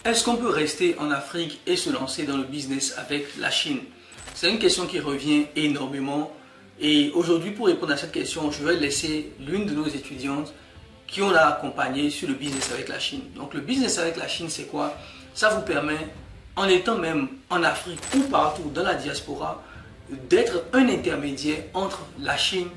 Est-ce qu'on peut rester en Afrique et se lancer dans le business avec la Chine? C'est une question qui revient énormément. Et aujourd'hui, pour répondre à cette question, je vais laisser l'une de nos étudiantes qui on a accompagné sur le business avec la Chine. Donc le business avec la Chine, c'est quoi? Ça vous permet, en étant même en Afrique ou partout dans la diaspora, d'être un intermédiaire entre la Chine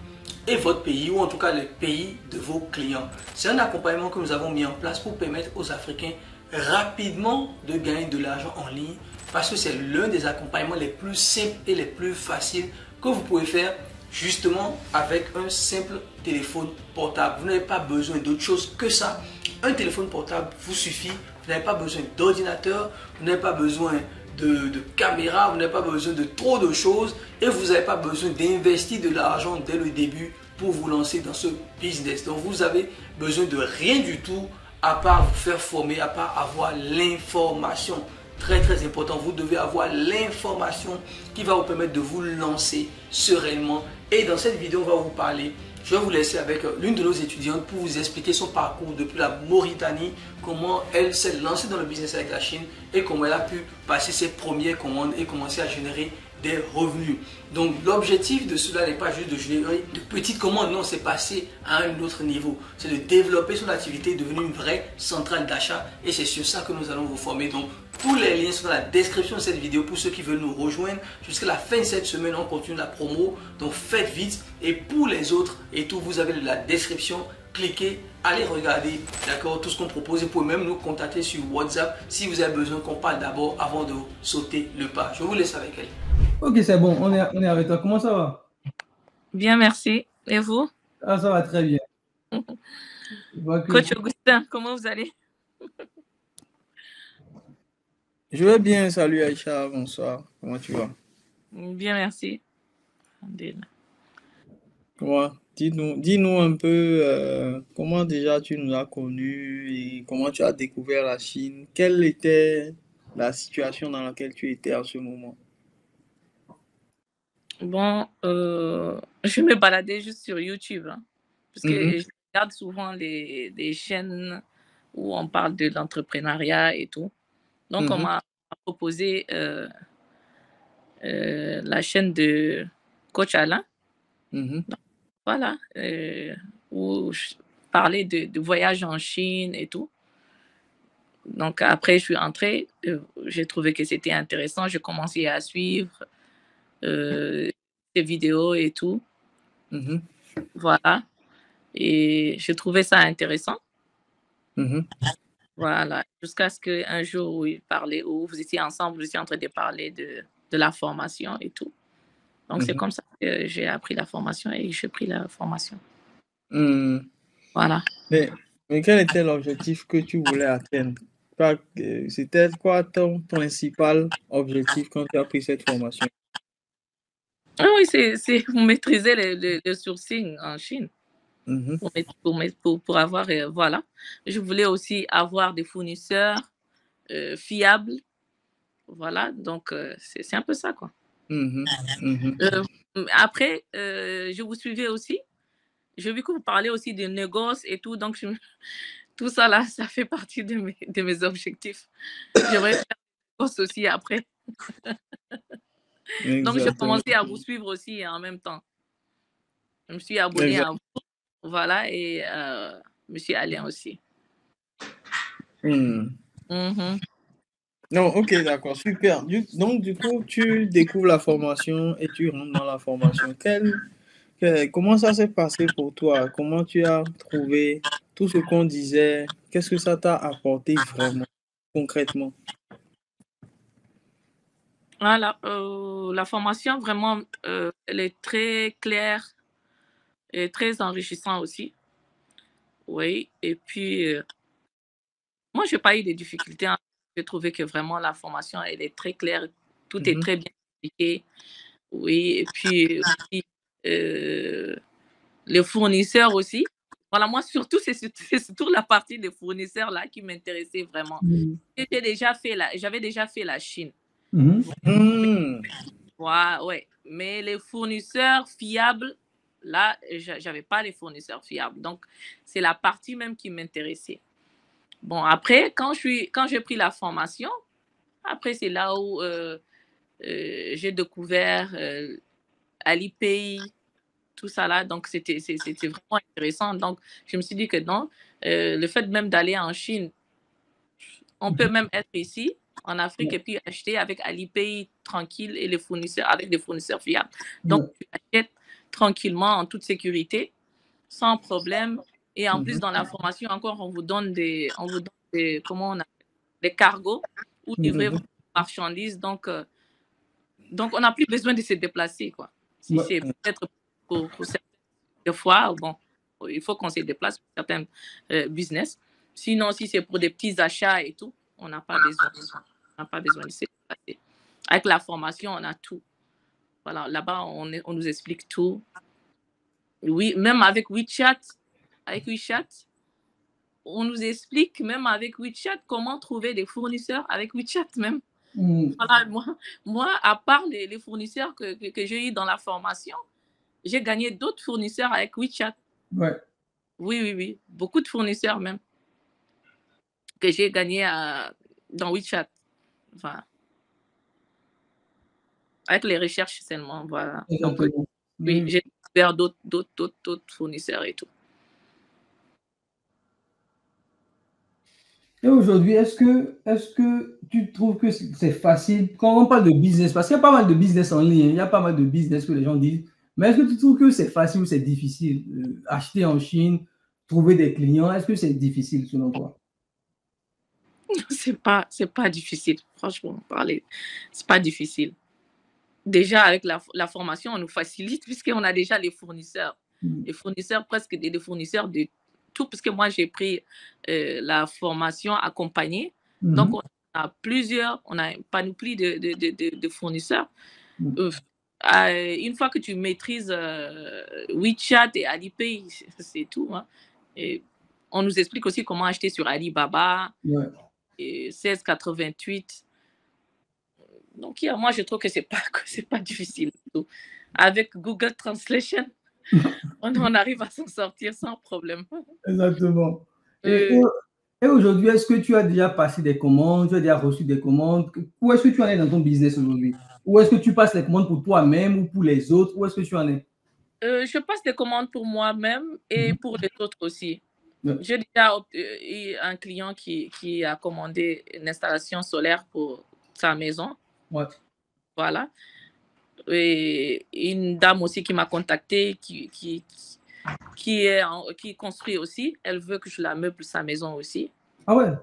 et votre pays, ou en tout cas le pays de vos clients. C'est un accompagnement que nous avons mis en place pour permettre aux Africains rapidement de gagner de l'argent en ligne, parce que c'est l'un des accompagnements les plus simples et les plus faciles que vous pouvez faire justement avec un simple téléphone portable. Vous n'avez pas besoin d'autre chose que ça. Un téléphone portable vous suffit. Vous n'avez pas besoin d'ordinateur, vous n'avez pas besoin de caméra, vous n'avez pas besoin de trop de choses et vous n'avez pas besoin d'investir de l'argent dès le début pour vous lancer dans ce business. Donc vous avez besoin de rien du tout à part vous faire former, à part avoir l'information. Très très important, vous devez avoir l'information qui va vous permettre de vous lancer sereinement. Et dans cette vidéo, on va vous parler, je vais vous laisser avec l'une de nos étudiantes pour vous expliquer son parcours depuis la Mauritanie, comment elle s'est lancée dans le business avec la Chine et comment elle a pu passer ses premières commandes et commencer à générer des revenus. Donc l'objectif de cela n'est pas juste de générer de petites commandes, non, c'est passer à un autre niveau. C'est de développer son activité, devenir une vraie centrale d'achat et c'est sur ça que nous allons vous former. Donc tous les liens sont dans la description de cette vidéo pour ceux qui veulent nous rejoindre. Jusqu'à la fin de cette semaine, on continue la promo. Donc faites vite. Et pour les autres et tout, vous avez la description. Cliquez, allez regarder, d'accord, tout ce qu'on propose. Vous pouvez même nous contacter sur WhatsApp si vous avez besoin qu'on parle d'abord avant de sauter le pas. Je vous laisse avec elle. Ok, c'est bon, on est avec toi. Comment ça va? Bien, merci. Et vous? Ah, ça va très bien. Coach Augustin, comment vous allez? Je vais bien, salut Aïcha, bonsoir. Comment tu vas? Bien, merci. Comment? Dis-nous un peu comment déjà tu nous as connus et comment tu as découvert la Chine. Quelle était la situation dans laquelle tu étais en ce moment? Bon, je me baladais juste sur YouTube, hein, parce que je regarde souvent les chaînes où on parle de l'entrepreneuriat et tout. Donc, on m'a proposé la chaîne de Coach Alain. Donc, voilà, où je parlais de voyage en Chine et tout. Donc, après, je suis entrée, j'ai trouvé que c'était intéressant. J'ai commencé à suivre des vidéos et tout. Voilà. Et je trouvais ça intéressant. Voilà. Jusqu'à ce qu'un jour, où il parlait, où vous étiez ensemble, vous étiez en train de parler de la formation et tout. Donc, c'est comme ça que j'ai appris la formation et j'ai pris la formation. Voilà. Mais quel était l'objectif que tu voulais atteindre? C'était quoi ton principal objectif quand tu as pris cette formation? Ah oui, c'est pour maîtriser le sourcing en Chine. Pour avoir, voilà. Je voulais aussi avoir des fournisseurs fiables. Voilà, donc c'est un peu ça, quoi. Après, je vous suivais aussi. J'ai vu que vous parlez aussi de négoces et tout, donc tout ça là, ça fait partie de mes objectifs. J'aimerais faire des négoces aussi après. Donc, j'ai commencé à vous suivre aussi en même temps. Je me suis abonnée à vous, voilà, et M. Alain aussi. Non, ok, d'accord, super. Donc, du coup, tu découvres la formation et tu rentres dans la formation. Comment ça s'est passé pour toi? Comment tu as trouvé tout ce qu'on disait? Qu'est-ce que ça t'a apporté vraiment, concrètement? Voilà, la formation, vraiment, elle est très claire et très enrichissante aussi. Oui, et puis, moi, je n'ai pas eu de difficultés. J'ai trouvé que vraiment la formation, elle est très claire. Tout est très bien expliqué. Oui, et puis aussi, les fournisseurs aussi. Voilà, moi, surtout, c'est surtout la partie des fournisseurs là qui m'intéressait vraiment. J'avais déjà fait la Chine. Ouais. Mais les fournisseurs fiables, là, j'avais pas les fournisseurs fiables. Donc, c'est la partie même qui m'intéressait. Bon, après, quand j'ai pris la formation, après, c'est là où j'ai découvert Alipay, tout ça là. Donc, c'était vraiment intéressant. Donc, je me suis dit que non, le fait même d'aller en Chine, on peut même être ici, en Afrique, et puis acheter avec Alipay tranquille et les fournisseurs, avec des fournisseurs fiables. Donc, tu achètes tranquillement, en toute sécurité, sans problème. Et en plus, dans la formation, encore, on vous donne des comment on appelle, des cargos ou livrer vos marchandises. Donc, on n'a plus besoin de se déplacer, quoi. Si c'est peut-être pour certaines fois, bon, il faut qu'on se déplace pour certains business. Sinon, si c'est pour des petits achats et tout, on n'a pas besoin. On n'a pas besoin de se déplacer. Avec la formation, on a tout. Voilà, là-bas, on nous explique tout. Oui, même avec WeChat, on nous explique même avec WeChat comment trouver des fournisseurs avec WeChat même. Voilà, moi, à part les fournisseurs que j'ai eu dans la formation, j'ai gagné d'autres fournisseurs avec WeChat. Ouais. Oui. Beaucoup de fournisseurs même que j'ai gagné dans WeChat. Enfin, avec les recherches seulement, voilà. Donc, oui, j'ai découvert d'autres fournisseurs et tout. Et aujourd'hui, est-ce que tu trouves que c'est facile quand on parle de business, parce qu'il y a pas mal de business en ligne, il y a pas mal de business que les gens disent, mais est-ce que tu trouves que c'est facile ou c'est difficile acheter en Chine, trouver des clients, est-ce que c'est difficile selon toi? C'est pas difficile, franchement, parler. C'est pas difficile. Déjà, avec la formation, on nous facilite puisqu'on a déjà les fournisseurs. Les fournisseurs, presque des fournisseurs de tout, parce que moi, j'ai pris la formation accompagnée. Donc, on a une panoplie de fournisseurs. Une fois que tu maîtrises WeChat et Alipay, c'est tout. Hein. Et on nous explique aussi comment acheter sur Alibaba, et 1688. Donc, moi, je trouve que c'est pas difficile. Avec Google Translation, on arrive à s'en sortir sans problème. Exactement. Et aujourd'hui, est-ce que tu as déjà passé des commandes, tu as déjà reçu des commandes? Où est-ce que tu en es dans ton business aujourd'hui? Ou est-ce que tu passes les commandes pour toi-même ou pour les autres? Où est-ce que tu en es? Je passe des commandes pour moi-même et pour les autres aussi. J'ai déjà eu un client qui a commandé une installation solaire pour sa maison. Voilà. Et une dame aussi qui m'a contacté, qui construit aussi. Elle veut que je la meuble sa maison aussi. Ah ouais?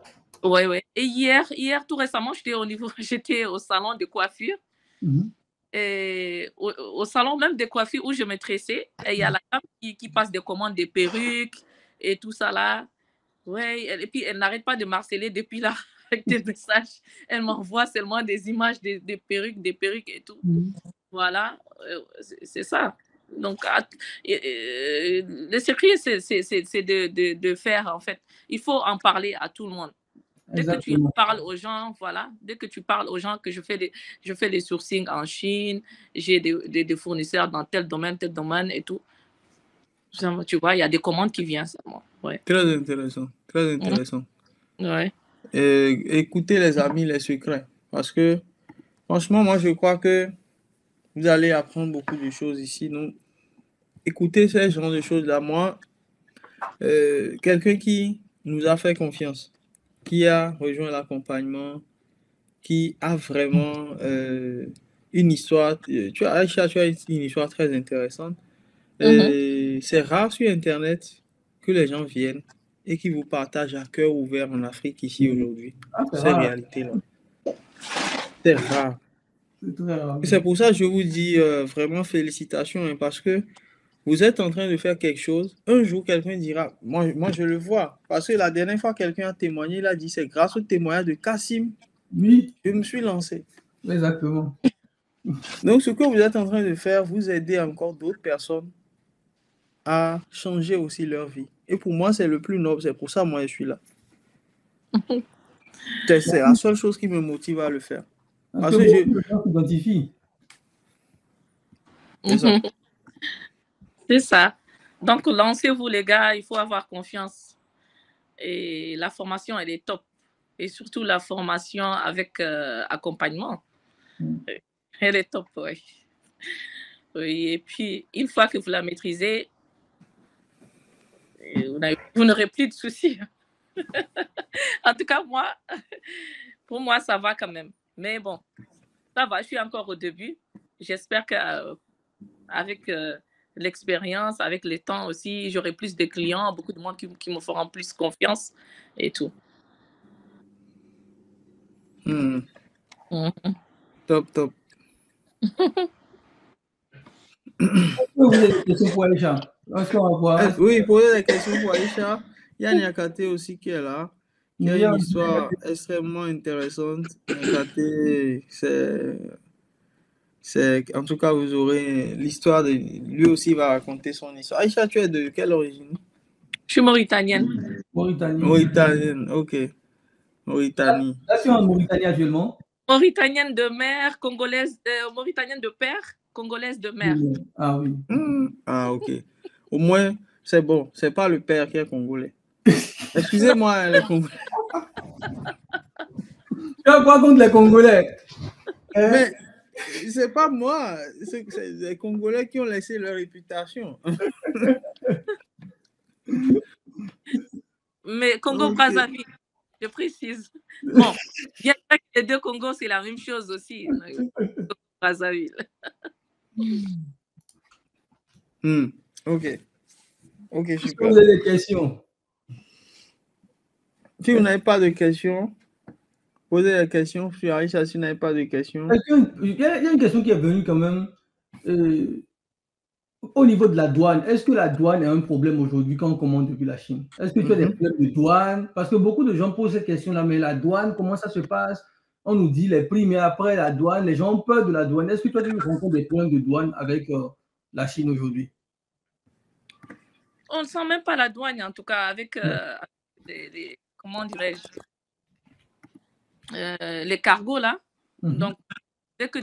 Ouais. Et hier, tout récemment, j'étais au salon de coiffure. Et au salon même de coiffure où je me tressais, il y a la dame qui passe des commandes de perruques et tout ça là. Ouais, et puis elle n'arrête pas de m'harceler depuis là avec des messages. Elle m'envoie seulement des images des perruques et tout. Voilà, c'est ça. Donc, le secret, c'est de faire, en fait. Il faut en parler à tout le monde. Dès que tu parles aux gens, voilà, dès que tu parles aux gens que je fais des sourcings en Chine, j'ai des fournisseurs dans tel domaine et tout. Tu vois, il y a des commandes qui viennent seulement. Ouais. Très intéressant, très intéressant. Ouais. Écoutez les amis, les secrets. Parce que, franchement, moi, je crois que vous allez apprendre beaucoup de choses ici. Donc, écoutez ce genre de choses-là. Moi, quelqu'un qui nous a fait confiance, qui a rejoint l'accompagnement, qui a vraiment une histoire. Aïcha, tu as une histoire très intéressante. C'est rare sur Internet que les gens viennent et qui vous partagent à cœur ouvert en Afrique ici aujourd'hui. Ces réalités-là. C'est rare. C'est pour ça que je vous dis vraiment félicitations hein, parce que vous êtes en train de faire quelque chose. Un jour, quelqu'un dira, moi je le vois. Parce que la dernière fois, quelqu'un a témoigné, il a dit, c'est grâce au témoignage de Kassim, je me suis lancé. Exactement. Donc, ce que vous êtes en train de faire, vous aidez encore d'autres personnes à changer aussi leur vie. Et pour moi, c'est le plus noble. C'est pour ça, moi, je suis là. C'est la seule chose qui me motive à le faire. Parce que je m'identifie. C'est ça. C'est ça. Donc, lancez-vous, les gars. Il faut avoir confiance. et la formation, elle est top. Et surtout la formation avec accompagnement. Elle est top, oui. Oui. Et puis, une fois que vous la maîtrisez, vous n'aurez plus de soucis. En tout cas, pour moi, ça va quand même. Mais bon, ça va, je suis encore au début. J'espère qu'avec l'expérience, avec le temps aussi, j'aurai plus de clients, beaucoup de monde qui me feront plus confiance et tout. Top, top. Vous avez des questions pour Aïcha? Oui, posez des questions pour Aïcha. Il y a Niakate aussi qui est là. Il y a une histoire extrêmement intéressante. Niakate, en tout cas, vous aurez l'histoire de lui aussi va raconter son histoire. Aïcha, tu es de quelle origine? Je suis mauritanienne. Mauritanienne, ok. Mauritanie. Là, tu es en Mauritanie actuellement? Mauritanienne de mère, congolaise, mauritanienne de père, congolaise de mère. Ah oui. Ah, ok. Au moins, c'est bon. C'est pas le père qui est congolais. Excusez-moi, les Congolais. Tu as quoi contre les Congolais? Mais c'est pas moi. C'est les Congolais qui ont laissé leur réputation. Mais Congo-Brazzaville, je précise. Bon, bien que les deux Congos, c'est la même chose aussi. Brazzaville. Ok. Ok, super. Vous avez des questions? Si vous n'avez pas de questions, posez des questions. Sur Aïcha, si vous n'avez pas de questions. Il y a une question qui est venue quand même. Au niveau de la douane, est-ce que la douane est un problème aujourd'hui quand on commande depuis la Chine? Est-ce que tu as des problèmes de douane? Parce que beaucoup de gens posent cette question-là, mais la douane, comment ça se passe? On nous dit les prix, mais après la douane, les gens ont peur de la douane. Est-ce que toi, tu rencontres des problèmes de douane avec la Chine aujourd'hui? On ne sent même pas la douane, en tout cas, avec comment dirais-je, les cargos, là. Donc, dès que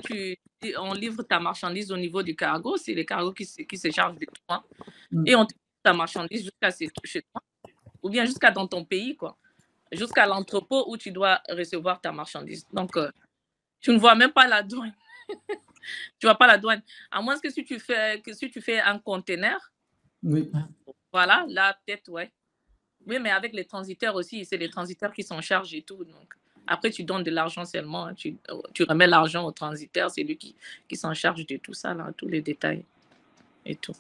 on livre ta marchandise au niveau du cargo, c'est les cargos qui se chargent de toi. Et on te livre ta marchandise jusqu'à chez toi, ou bien jusqu'à dans ton pays, quoi. Jusqu'à l'entrepôt où tu dois recevoir ta marchandise. Donc, tu ne vois même pas la douane. Tu vois pas la douane. À moins que si tu fais un conteneur, oui. Voilà, là, peut-être, ouais. Oui, mais avec les transitaires aussi, c'est les transitaires qui s'en chargent et tout. Donc, après, tu donnes de l'argent seulement. Tu remets l'argent au transitaire, c'est lui qui s'en charge de tout ça, là, tous les détails et tout.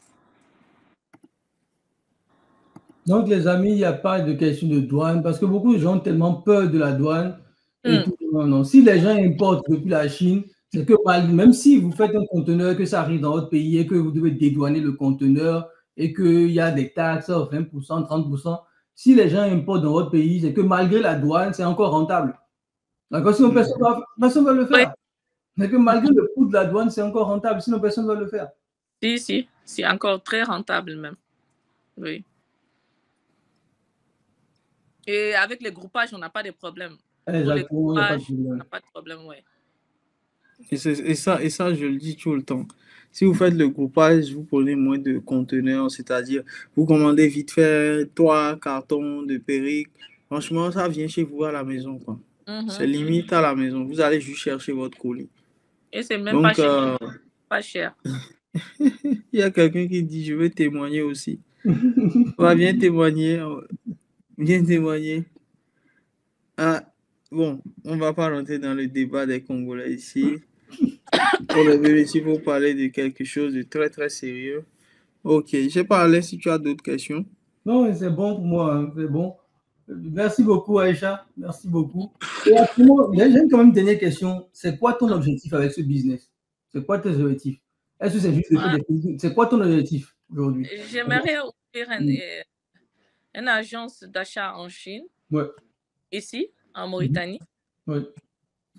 Donc, les amis, il n'y a pas de question de douane parce que beaucoup de gens ont tellement peur de la douane. Et tout. Non. Si les gens importent depuis la Chine, c'est que même si vous faites un conteneur, que ça arrive dans votre pays et que vous devez dédouaner le conteneur et qu'il y a des taxes, 20%, 30%, si les gens importent dans votre pays, c'est que malgré la douane, c'est encore rentable. D'accord? Sinon, personne ne va le faire. Oui. C'est que malgré le coût de la douane, c'est encore rentable. Sinon, personne ne va le faire. Si, c'est encore très rentable même. Oui. Et avec les groupages, on n'a pas de problème. Exactement, on n'a pas de problème, oui. Et ça, je le dis tout le temps. Si vous faites le groupage, vous prenez moins de conteneurs, c'est-à-dire vous commandez vite fait 3 cartons de Périque. Franchement, ça vient chez vous à la maison, quoi. C'est limite à la maison. Vous allez juste chercher votre colis. Et c'est même pas cher. Pas cher. Il y a quelqu'un qui dit, je veux témoigner aussi. Viens témoigner. Viens témoigner. Ah, bon, on va pas rentrer dans le débat des Congolais ici. On est venu ici pour parler de quelque chose de très, très sérieux. Ok, je parlais si tu as d'autres questions. Non, c'est bon pour moi, hein, c'est bon. Merci beaucoup, Aïcha. Merci beaucoup. Et actuellement, j'ai quand même une dernière question. C'est quoi ton objectif avec ce business? C'est quoi tes objectifs? Est-ce que c'est juste c'est quoi ton objectif aujourd'hui? J'aimerais ouvrir une agence d'achat en Chine, ici, en Mauritanie.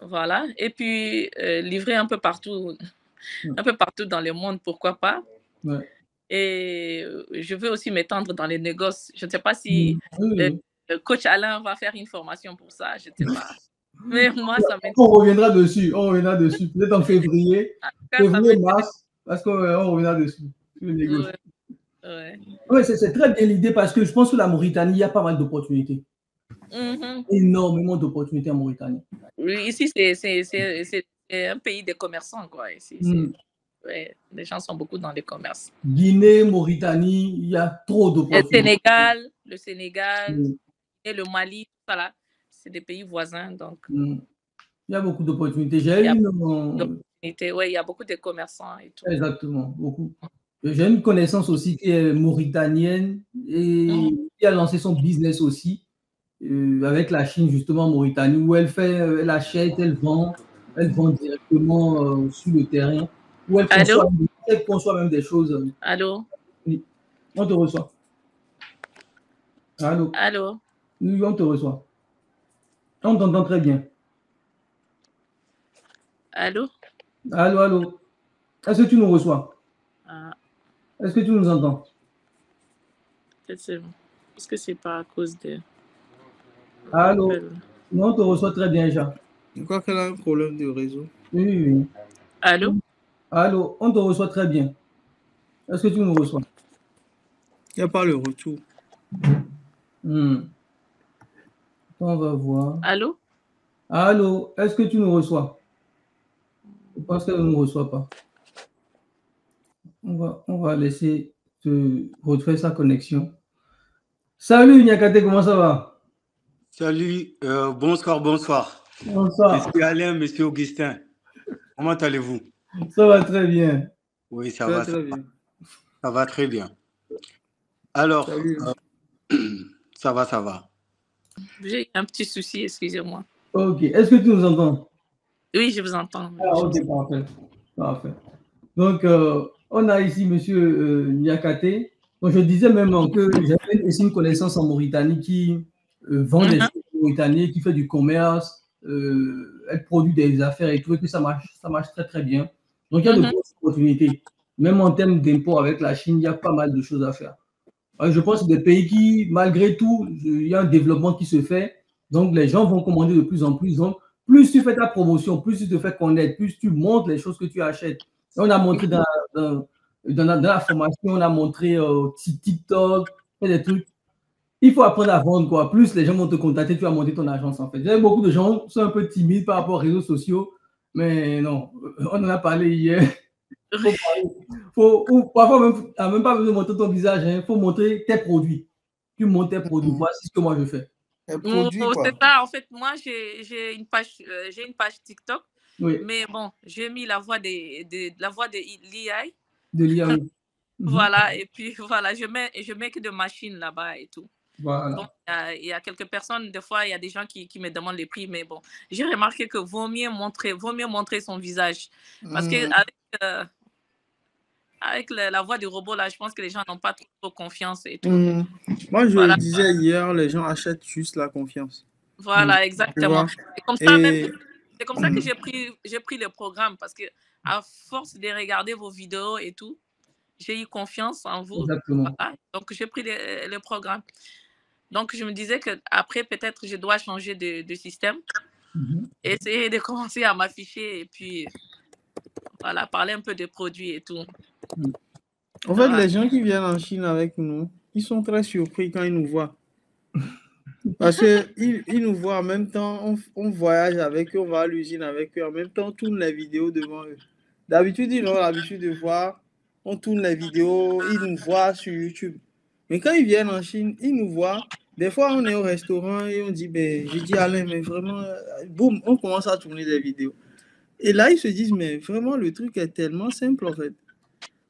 Voilà. Et puis, livrer un peu partout dans le monde, pourquoi pas. Et je veux aussi m'étendre dans les négoces. Je ne sais pas si le coach Alain va faire une formation pour ça, je ne sais pas. Mais moi, ça m'intéresse. On reviendra dessus. Peut-être en février. Mars, parce qu'on reviendra dessus. Oui, c'est très bien l'idée parce que je pense que la Mauritanie, il y a pas mal d'opportunités. Énormément d'opportunités en Mauritanie. Oui, ici, c'est un pays des commerçants, quoi. Ici, ouais, les gens sont beaucoup dans les commerces. Guinée, Mauritanie, il y a trop d'opportunités. Le Sénégal et le Mali, voilà, c'est des pays voisins, donc. Il y a beaucoup d'opportunités. Oui, il y a beaucoup de commerçants et tout. Exactement, beaucoup. J'ai une connaissance aussi qui est mauritanienne et qui a lancé son business aussi avec la Chine, justement, en Mauritanie, où elle achète, elle vend directement sur le terrain, où elle conçoit même des choses. Allô? Oui, on te reçoit. Allô? Allô? Oui, on te reçoit. On t'entend très bien. Allô? Allô, allô? Est-ce que tu nous reçois? Est-ce que tu nous entends? Est-ce que c'est pas à cause de... Allô? Non, on te reçoit très bien, Jean. Je crois qu'elle a un problème de réseau. Oui. Allô? Allô, on te reçoit très bien. Est-ce que tu nous reçois? Il n'y a pas le retour. On va voir. Allô? Allô, est-ce que tu nous reçois? Je pense qu'elle ne nous reçoit pas. On va laisser te retrouver sa connexion. Salut Niakate, comment ça va? Salut, bonsoir. Bonsoir. Monsieur Alain, monsieur Augustin, comment allez-vous? Ça va très bien. Oui, ça va très bien. Ça va très bien. Alors, ça va. J'ai un petit souci, excusez-moi. Ok, est-ce que tu nous entends? Oui, je vous entends. Ah, ok, parfait. Donc, on a ici monsieur Niakate. Donc, je disais même que j'avais aussi une connaissance en Mauritanie qui vend des choses mauritaniennes, qui fait du commerce, elle produit des affaires et tout, et que ça marche très très bien. Donc, il y a de grosses opportunités. Même en termes d'impôts avec la Chine, il y a pas mal de choses à faire. Je pense que c'est des pays qui, malgré tout, il y a un développement qui se fait. Donc, les gens vont commander de plus en plus. Donc, plus tu fais ta promotion, plus tu te fais connaître, plus tu montres les choses que tu achètes. On a montré dans la formation, on a montré TikTok, des trucs. Il faut apprendre à vendre, quoi. Plus les gens vont te contacter, tu vas monter ton agence, en fait. Beaucoup de gens sont un peu timides par rapport aux réseaux sociaux, mais non, on en a parlé hier. Parfois, même pas besoin de montrer ton visage, il faut montrer tes produits. Tu montres tes produits. Voici ce que moi je fais. C'est ça, en fait, moi j'ai une page TikTok, oui. Mais bon, j'ai mis la voix de l'IA. De l'IA, oui. Voilà, et puis voilà, je mets que de machines là-bas et tout. Voilà. Donc, il y a quelques personnes, des fois, il y a des gens qui me demandent les prix, mais bon, j'ai remarqué que vaut mieux montrer son visage. Parce que avec la voix du robot, là, je pense que les gens n'ont pas trop confiance et tout. Moi, je le disais hier, les gens achètent juste la confiance. Voilà, exactement. C'est comme ça que j'ai pris le programme, parce que à force de regarder vos vidéos et tout, j'ai eu confiance en vous. Exactement. Voilà. Donc, j'ai pris le programme. Donc, je me disais qu'après, peut-être, je dois changer de système, essayer de commencer à m'afficher et puis, voilà, parler un peu des produits et tout. En fait, les gens qui viennent en Chine avec nous, ils sont très surpris quand ils nous voient. Parce qu'ils nous voient en même temps, on voyage avec eux, on va à l'usine avec eux, en même temps, on tourne les vidéos devant eux. D'habitude, ils ont l'habitude de voir, on tourne les vidéos, ils nous voient sur YouTube. Mais quand ils viennent en Chine, ils nous voient. Des fois, on est au restaurant et on dit, je dis Alain, mais vraiment, boum, on commence à tourner des vidéos. Et là, ils se disent, mais vraiment, le truc est tellement simple, en fait.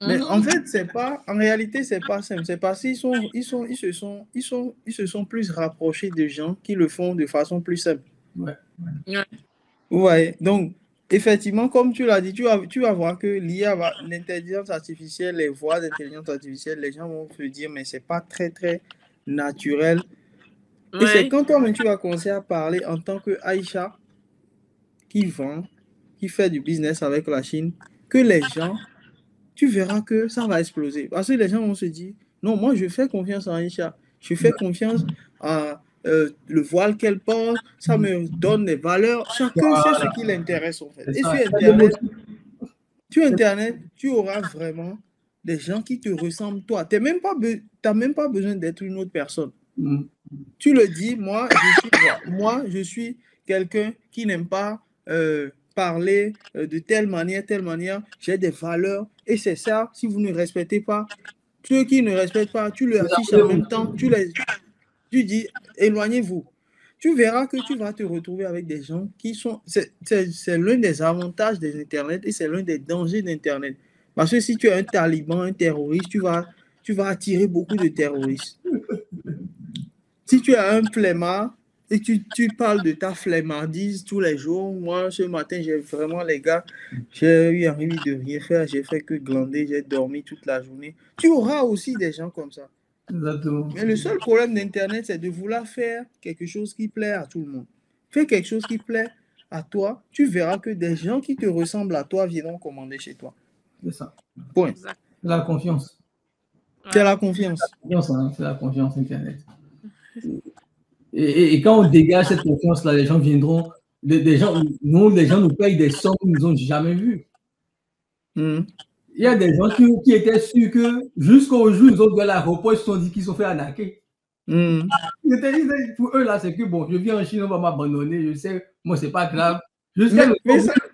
Mais en fait, en réalité, c'est pas simple. C'est parce qu'ils se sont plus rapprochés de gens qui le font de façon plus simple. Ouais. Donc, effectivement, comme tu l'as dit, tu vas voir que l'intelligence artificielle, les voix d'intelligence artificielle, les gens vont se dire, mais c'est pas très, très naturel. Et c'est quand toi-même tu vas commencer à parler en tant que Aïcha qui vend, qui fait du business avec la Chine, que les gens, tu verras que ça va exploser. Parce que les gens vont se dire, non, moi je fais confiance en Aïcha, je fais confiance à le voile qu'elle porte, ça me donne des valeurs. Chacun sait ce qui l'intéresse en fait. Et sur Internet, tu auras vraiment des gens qui te ressemblent toi. Tu n'as même pas besoin d'être une autre personne. Tu le dis, moi, je suis quelqu'un qui n'aime pas parler de telle manière, j'ai des valeurs, et c'est ça, si vous ne respectez pas, ceux qui ne respectent pas, tu le affiches en même temps, tu dis, éloignez-vous. Tu verras que tu vas te retrouver avec des gens qui sont... C'est l'un des avantages des Internet et c'est l'un des dangers d'Internet. Parce que si tu es un taliban, un terroriste, tu vas attirer beaucoup de terroristes. Si tu es un flemmard et tu parles de ta flemmardise tous les jours, moi, ce matin, j'ai vraiment, les gars, j'ai eu envie de rien faire, j'ai fait que glander, j'ai dormi toute la journée. Tu auras aussi des gens comme ça. Exactement. Mais le seul problème d'Internet, c'est de vouloir faire quelque chose qui plaît à tout le monde. Fais quelque chose qui plaît à toi, tu verras que des gens qui te ressemblent à toi viendront commander chez toi. C'est ça. Point. La confiance. C'est la confiance. C'est la confiance Internet. Et quand on dégage cette confiance-là, les gens viendront, les gens nous payent des sommes qu'ils n'ont jamais vues. Il y a des gens qui étaient sûrs que jusqu'au jour où ils ont de l'aéroport, ils se sont dit qu'ils sont fait arnaquer. Pour eux, là, c'est que bon, je viens en Chine, on va m'abandonner, je sais, moi, c'est pas grave. Jusqu'à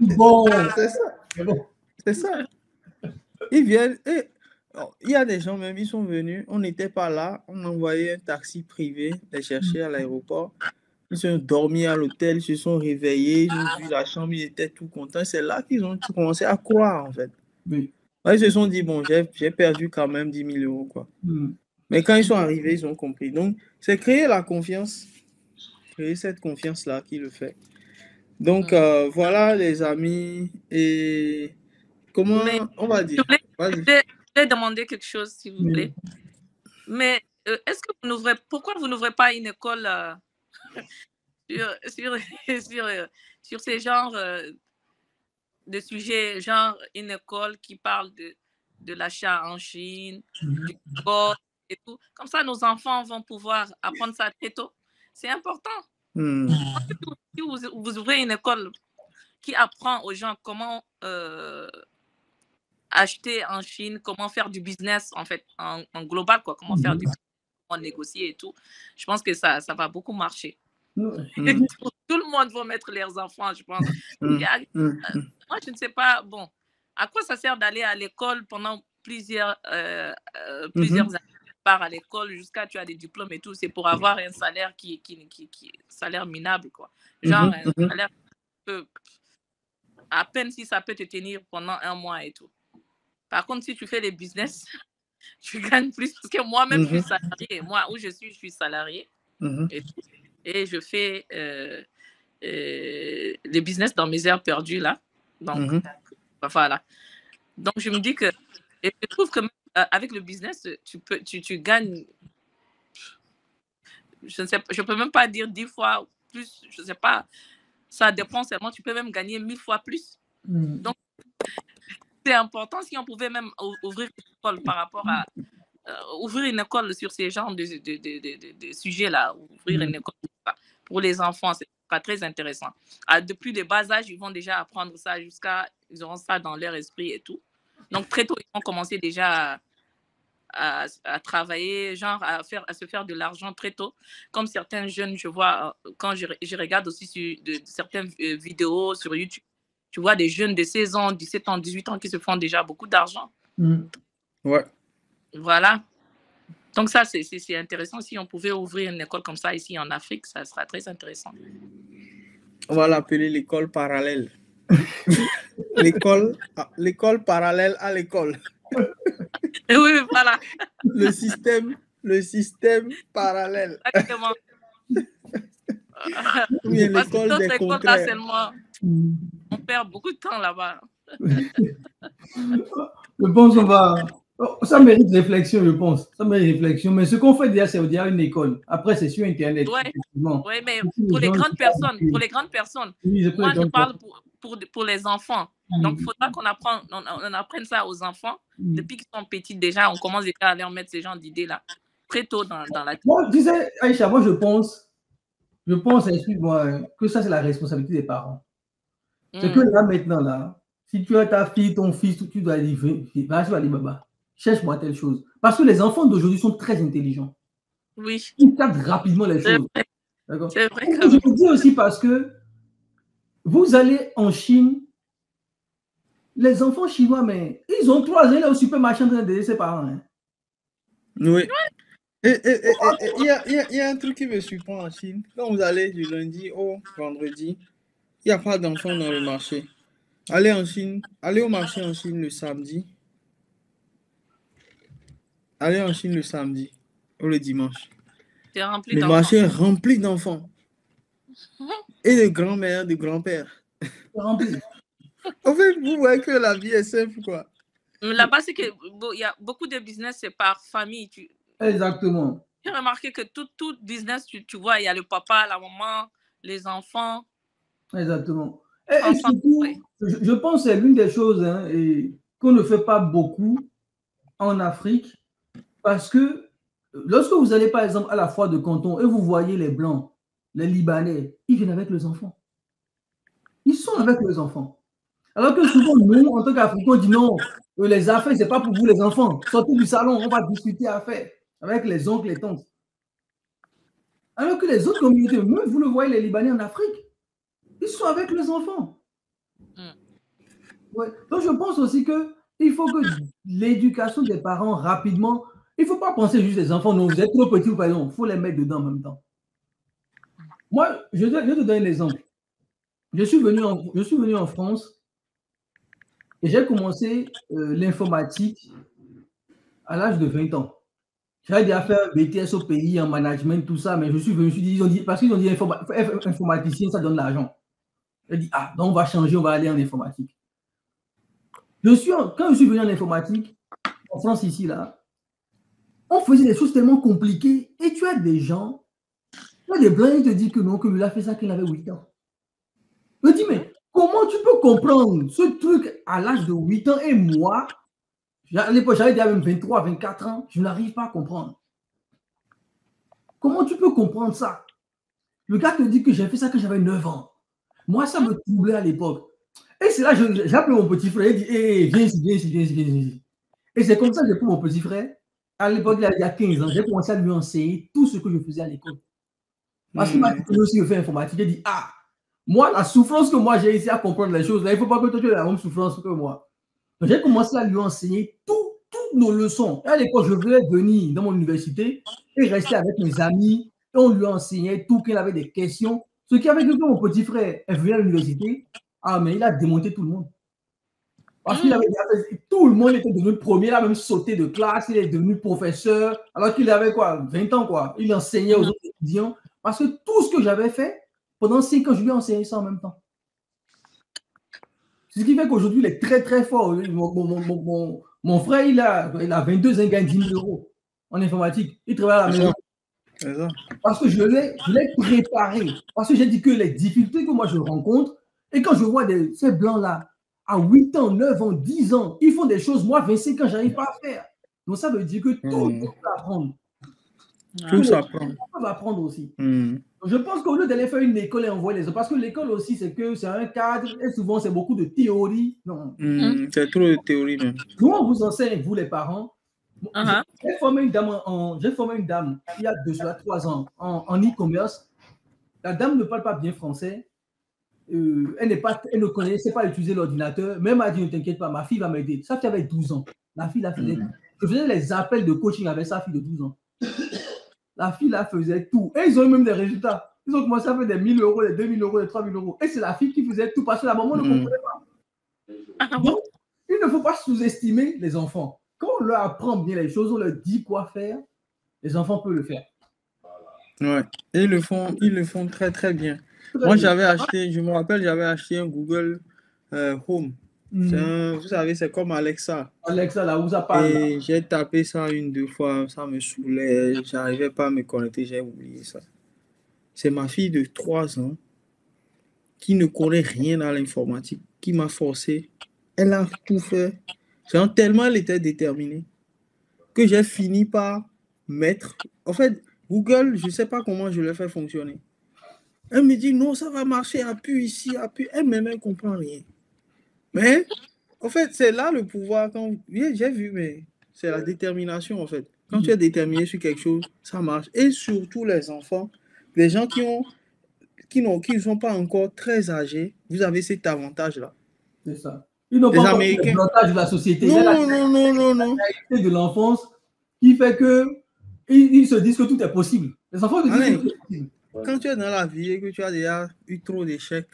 bon. C'est ça. Bon. C'est ça. Ils viennent et il y a des gens même, ils sont venus, on n'était pas là, on a envoyé un taxi privé les chercher à l'aéroport. Ils sont dormis à l'hôtel, ils se sont réveillés, ils ont vu la chambre, ils étaient tout contents. C'est là qu'ils ont commencé à croire, en fait. Oui. Ils se sont dit, bon, j'ai perdu quand même 10 000 euros, quoi. Mais quand ils sont arrivés, ils ont compris. Donc, c'est créer la confiance, créer cette confiance-là qui le fait. Donc, voilà, les amis. Et comment on va dire? Je vais demander quelque chose, s'il vous plaît. Mais est-ce que pourquoi vous n'ouvrez pas une école sur ces genres de sujets, genre une école qui parle de l'achat en Chine, du code et tout. Comme ça, nos enfants vont pouvoir apprendre ça très tôt. C'est important. Si vous ouvrez une école qui apprend aux gens comment acheter en Chine, comment faire du business en fait, en global, quoi, comment faire du business, comment négocier et tout, je pense que ça va beaucoup marcher. Tout le monde va mettre leurs enfants, je pense. Moi, je ne sais pas, bon, à quoi ça sert d'aller à l'école pendant plusieurs années, part à l'école jusqu'à tu as des diplômes et tout, c'est pour avoir un salaire qui salaire minable, quoi. Genre, un salaire à peine si ça peut te tenir pendant 1 mois et tout. Par contre, si tu fais des business, tu gagnes plus. Parce que moi-même, je suis salarié. Moi, où je suis salarié. Et je fais des business dans mes heures perdues, là. Donc, voilà. Donc, je me dis que... Et je trouve que avec le business, tu gagnes... Je ne peux même pas dire 10 fois plus. Je ne sais pas. Ça dépend seulement. Tu peux même gagner 1000 fois plus. Donc, c'est important si on pouvait même ouvrir une école par rapport à ouvrir une école sur ces genres de sujets-là, ouvrir une école pour les enfants, c'est pas très intéressant. Depuis le bas âge, ils vont déjà apprendre ça ils auront ça dans leur esprit et tout. Donc très tôt, ils vont commencer déjà à travailler, genre à se faire de l'argent très tôt. Comme certains jeunes, je vois, quand je regarde aussi certaines vidéos sur YouTube, tu vois des jeunes de 16 ans, 17 ans, 18 ans qui se font déjà beaucoup d'argent. Ouais. Voilà. Donc ça, c'est intéressant. Si on pouvait ouvrir une école comme ça ici en Afrique, ça sera très intéressant. On va l'appeler l'école parallèle. L'école parallèle à l'école. Oui, voilà. Le système parallèle. Exactement. Oui, l'école des contraires. Seulement, on perd beaucoup de temps là-bas. Je pense qu'on va... Ça mérite réflexion, je pense. Ça mérite réflexion. Mais ce qu'on fait déjà, c'est dire une école. Après, c'est sur Internet. Oui, mais pour les grandes personnes, moi, je parle pour les enfants. Donc, il faudra qu'on apprenne ça aux enfants. Depuis qu'ils sont petits, déjà, on commence déjà à leur mettre ces genres d'idées-là très tôt dans la tête. Moi, tu sais, Aïcha, moi, je pense, excuse-moi, que ça, c'est la responsabilité des parents. C'est que là, maintenant, là, si tu as ta fille, ton fils, tu dois dire, vas-y, baba, cherche-moi telle chose. Parce que les enfants d'aujourd'hui sont très intelligents. Oui. Ils captent rapidement les choses. D'accord. C'est vrai. Je vous dis aussi parce que vous allez en Chine, les enfants chinois, mais ils ont 3 ans là au supermarché en train d'aider ses parents. Hein. Oui. Il y a un truc qui me surprend en Chine. Quand vous allez du lundi au vendredi, il n'y a pas d'enfants dans le marché. Allez au marché en Chine le samedi. Allez en Chine le samedi ou le dimanche. Le marché est rempli d'enfants. Et de grand-mères, de grands-pères. Rempli. En fait, vous voyez que la vie est simple, quoi. Là-bas, c'est qu'il y a beaucoup de business, c'est par famille. Exactement. J'ai remarqué que tout business, tu vois, il y a le papa, la maman, les enfants. Exactement. Et surtout, je pense que c'est l'une des choses qu'on ne fait pas beaucoup en Afrique, parce que lorsque vous allez par exemple à la foire de Canton et vous voyez les Blancs, les Libanais, ils viennent avec leurs enfants. Ils sont avec leurs enfants. Alors que souvent, nous, en tant qu'Africains, on dit non, les affaires, ce n'est pas pour vous les enfants. Sortez du salon, on va discuter affaires avec les oncles, les tantes. Alors que les autres communautés, même vous le voyez, les Libanais en Afrique, ils sont avec les enfants. Ouais. Donc, je pense aussi qu'il faut que l'éducation des parents, rapidement, il ne faut pas penser juste les enfants. Non, vous êtes trop petits ou pas, non, il faut les mettre dedans en même temps. Moi, je vais te donner un exemple. Je suis venu en France et j'ai commencé l'informatique à l'âge de 20 ans. J'avais déjà fait un BTS au pays, en management, tout ça, mais je suis venu, parce qu'ils ont dit informaticien, ça donne l'argent. J'ai dit, donc on va changer, on va aller en informatique. Quand je suis venu en informatique, en France ici, là, on faisait des choses tellement compliquées et tu as des gens, tu as des blancs, ils te disent que non, que lui a fait ça qu'il avait 8 ans. Je dis, mais comment tu peux comprendre ce truc à l'âge de 8 ans et moi, à l'époque, j'avais déjà même 23, 24 ans, je n'arrive pas à comprendre. Comment tu peux comprendre ça? Le gars te dit que j'ai fait ça quand j'avais 9 ans. Moi, ça me troublait à l'époque. Et c'est là que j'ai appelé mon petit frère, il dit, viens ici. Et c'est comme ça que j'ai pris mon petit frère. À l'époque, il y a 15 ans, j'ai commencé à lui enseigner tout ce que je faisais à l'école. Parce qu'il m'a dit que lui aussi, il fait informatique. Il dit, moi, la souffrance que moi j'ai ici à comprendre les choses, là, il ne faut pas que toi tu aies la même souffrance que moi. Donc, j'ai commencé à lui enseigner toutes nos leçons. Et à l'époque, je voulais venir dans mon université et rester avec mes amis. Et on lui enseignait tout, qu'il avait des questions. Ce qui avait que mon petit frère est venu à l'université, mais il a démonté tout le monde. Parce qu'il avait tout le monde était devenu premier, il a même sauté de classe, il est devenu professeur, alors qu'il avait 20 ans, quoi. Il enseignait aux autres étudiants. Parce que tout ce que j'avais fait, pendant 5 ans, je lui ai enseigné ça en même temps. Ce qui fait qu'aujourd'hui, il est très, très fort. Mon frère, il a 22 ans, il gagne 10 000 euros en informatique. Il travaille à la maison. Parce que je l'ai préparé. Parce que j'ai dit que les difficultés que moi je rencontre, et quand je vois ces blancs-là, à 8 ans, 9 ans, 10 ans, ils font des choses, moi, 25 ans, je n'arrive pas à faire. Donc ça veut dire que tout le monde peut apprendre. Tout s'apprend. On va apprendre aussi. Je pense qu'au lieu d'aller faire une école et envoyer les autres, parce que l'école aussi, c'est un cadre, et souvent, c'est beaucoup de théorie. Non. C'est trop de théorie, même. Nous, on vous enseigne, vous les parents. J'ai formé une dame il y a 3 ans en e-commerce. La dame ne parle pas bien français. Elle ne connaissait pas utiliser l'ordinateur. Même elle a dit, ne t'inquiète pas, ma fille va m'aider. Sa fille avait 12 ans. La fille, je faisais les appels de coaching avec sa fille de 12 ans. La fille, là, faisait tout. Et ils ont eu même des résultats. Ils ont commencé à faire des 1 000 euros, des 2 000 euros, des 3 000 euros. Et c'est la fille qui faisait tout parce que la maman ne comprenait pas. Donc, il ne faut pas sous-estimer les enfants. Quand on leur apprend bien les choses, on leur dit quoi faire, les enfants peuvent le faire. Ouais, et ils le font très, très bien. Moi, je me rappelle, j'avais acheté un Google Home. Vous savez, c'est comme Alexa. Alexa, là où ça parle. Et j'ai tapé ça 1-2 fois, ça me saoulait. Je n'arrivais pas à me connecter, j'ai oublié ça. C'est ma fille de 3 ans qui ne connaît rien à l'informatique, qui m'a forcé. Elle a tout fait. Tellement elle était déterminée que j'ai fini par mettre... En fait, Google, je ne sais pas comment je le fais fonctionner. Elle me dit, non, ça va marcher, appuie ici, appuie. Elle-même, elle ne comprend rien. Mais, en fait, c'est là le pouvoir. J'ai vu, mais c'est la détermination, en fait. Quand tu es déterminé sur quelque chose, ça marche. Et surtout les enfants, les gens qui ne sont pas encore très âgés, vous avez cet avantage-là. C'est ça. Ils n'ont pas encore le blocage de la société. Non. De l'enfance qui fait que ils se disent que tout est possible. Les enfants se disent que tout est possible. Quand tu es dans la vie et que tu as déjà eu trop d'échecs,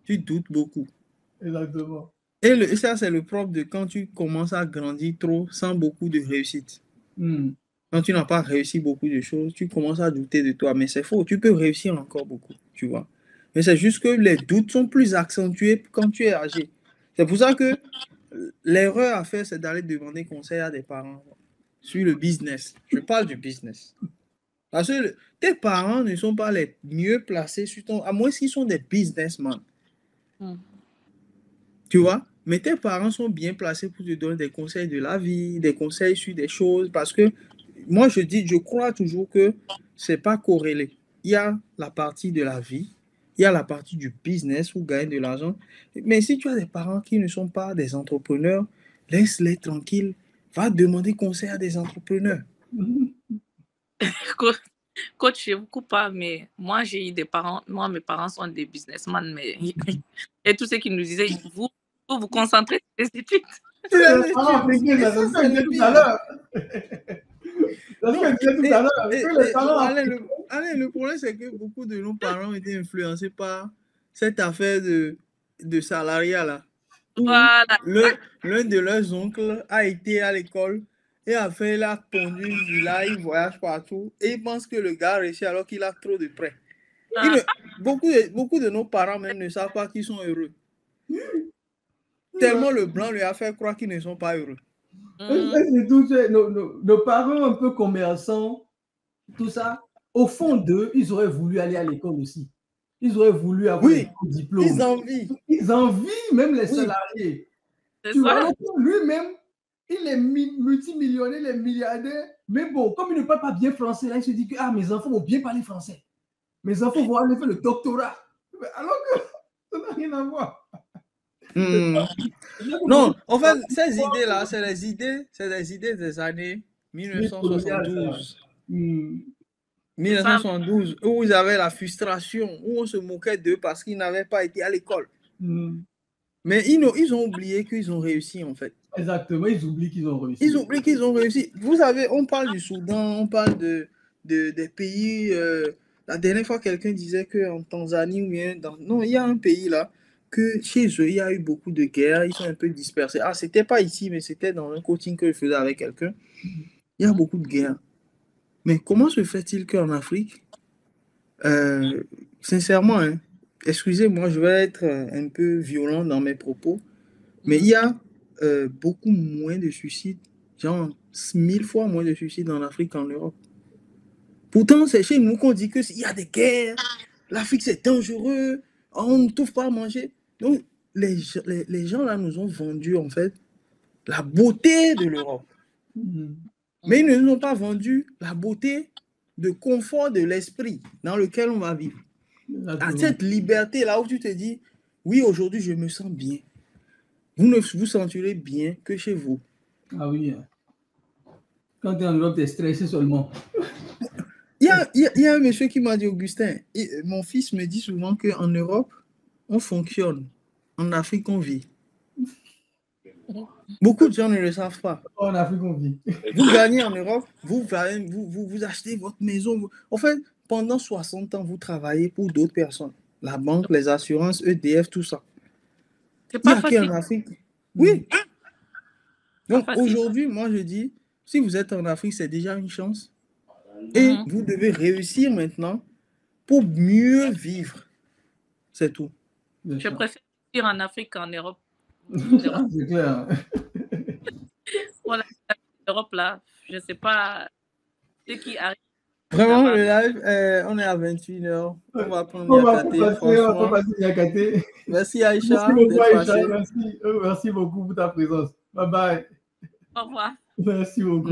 tu doutes beaucoup. Exactement. Et ça, c'est le propre de quand tu commences à grandir trop sans beaucoup de réussite. Quand tu n'as pas réussi beaucoup de choses, tu commences à douter de toi. Mais c'est faux, tu peux réussir encore beaucoup, tu vois. Mais c'est juste que les doutes sont plus accentués quand tu es âgé. C'est pour ça que l'erreur à faire, c'est d'aller demander conseil à des parents sur le business. Je parle du business. Parce que tes parents ne sont pas les mieux placés sur ton... À moins qu'ils sont des businessmen. Tu vois? Mais tes parents sont bien placés pour te donner des conseils de la vie, des conseils sur des choses. Parce que moi, je crois toujours que ce n'est pas corrélé. Il y a la partie de la vie, il y a la partie du business où gagner de l'argent. Mais si tu as des parents qui ne sont pas des entrepreneurs, laisse-les tranquilles. Va demander conseil à des entrepreneurs. Coach, je ne vous coupe pas, mais moi, j'ai eu des parents. Moi, mes parents sont des businessmen, mais et tous ceux qui nous disaient, vous concentrez sur les études. Allez, le problème, c'est que beaucoup de nos parents ont été influencés par cette affaire de salariat là. Voilà. L'un de leurs oncles a été à l'école et a fait la conduite, là, il voyage partout et il pense que le gars a réussi alors qu'il a trop de prêts. Beaucoup de nos parents même ne savent pas qu'ils sont heureux. Tellement le blanc lui a fait croire qu'ils ne sont pas heureux. Nos parents un peu commerçants, tout ça, au fond d'eux, ils auraient voulu aller à l'école aussi. Ils auraient voulu avoir un diplôme. Ils envient même les salariés. Tu vois, lui-même, il est multimillionnaire, il est milliardaire. Mais bon, comme il ne parle pas bien français, là, il se dit que mes enfants vont bien parler français. Mes enfants vont aller faire le doctorat. Alors que ça n'a rien à voir. Non, en fait, ces idées-là, c'est des idées des années 1972. 1972, où ils avaient la frustration, où on se moquait d'eux parce qu'ils n'avaient pas été à l'école. Mais ils ont oublié qu'ils ont réussi, en fait. Exactement, ils oublient qu'ils ont réussi. Ils oublient qu'ils ont réussi. Vous savez, on parle du Soudan, on parle des pays. La dernière fois, quelqu'un disait qu'en Tanzanie ou bien non, il y a un pays là que chez eux, il y a eu beaucoup de guerres, ils sont un peu dispersés. C'était pas ici, mais c'était dans un coaching que je faisais avec quelqu'un. Il y a beaucoup de guerres. Mais comment se fait-il qu'en Afrique, sincèrement, hein, excusez-moi, je vais être un peu violent dans mes propos, mais il y a beaucoup moins de suicides, genre 1000 fois moins de suicides en Afrique qu'en Europe. Pourtant, c'est chez nous qu'on dit qu'il y a des guerres, l'Afrique c'est dangereux, on ne trouve pas à manger. Donc, les gens là nous ont vendu en fait la beauté de l'Europe. Mais ils ne nous ont pas vendu la beauté de confort de l'esprit dans lequel on va vivre. À cette liberté là où tu te dis, oui, aujourd'hui je me sens bien. Vous ne vous sentirez bien que chez vous. Ah oui. Quand tu es en Europe, tu es stressé seulement. Il y a un monsieur qui m'a dit, Augustin, mon fils me dit souvent qu'en Europe, on fonctionne. En Afrique, on vit. Beaucoup de gens ne le savent pas. En Afrique, on vit. Vous gagnez en Europe, vous achetez votre maison. En fait, pendant 60 ans, vous travaillez pour d'autres personnes. La banque, les assurances, EDF, tout ça. C'est pas facile. En Afrique. Oui. Donc aujourd'hui, moi je dis, si vous êtes en Afrique, c'est déjà une chance. Et vous devez réussir maintenant pour mieux vivre. C'est tout. Je préfère vivre en Afrique qu'en Europe. C'est clair. Voilà, l'Europe là, je ne sais pas ce qui arrive. Vraiment, le live, on est à 21h. On va prendre Niakaté. Merci Aïcha. Merci beaucoup pour ta présence. Bye bye. Au revoir. Merci beaucoup.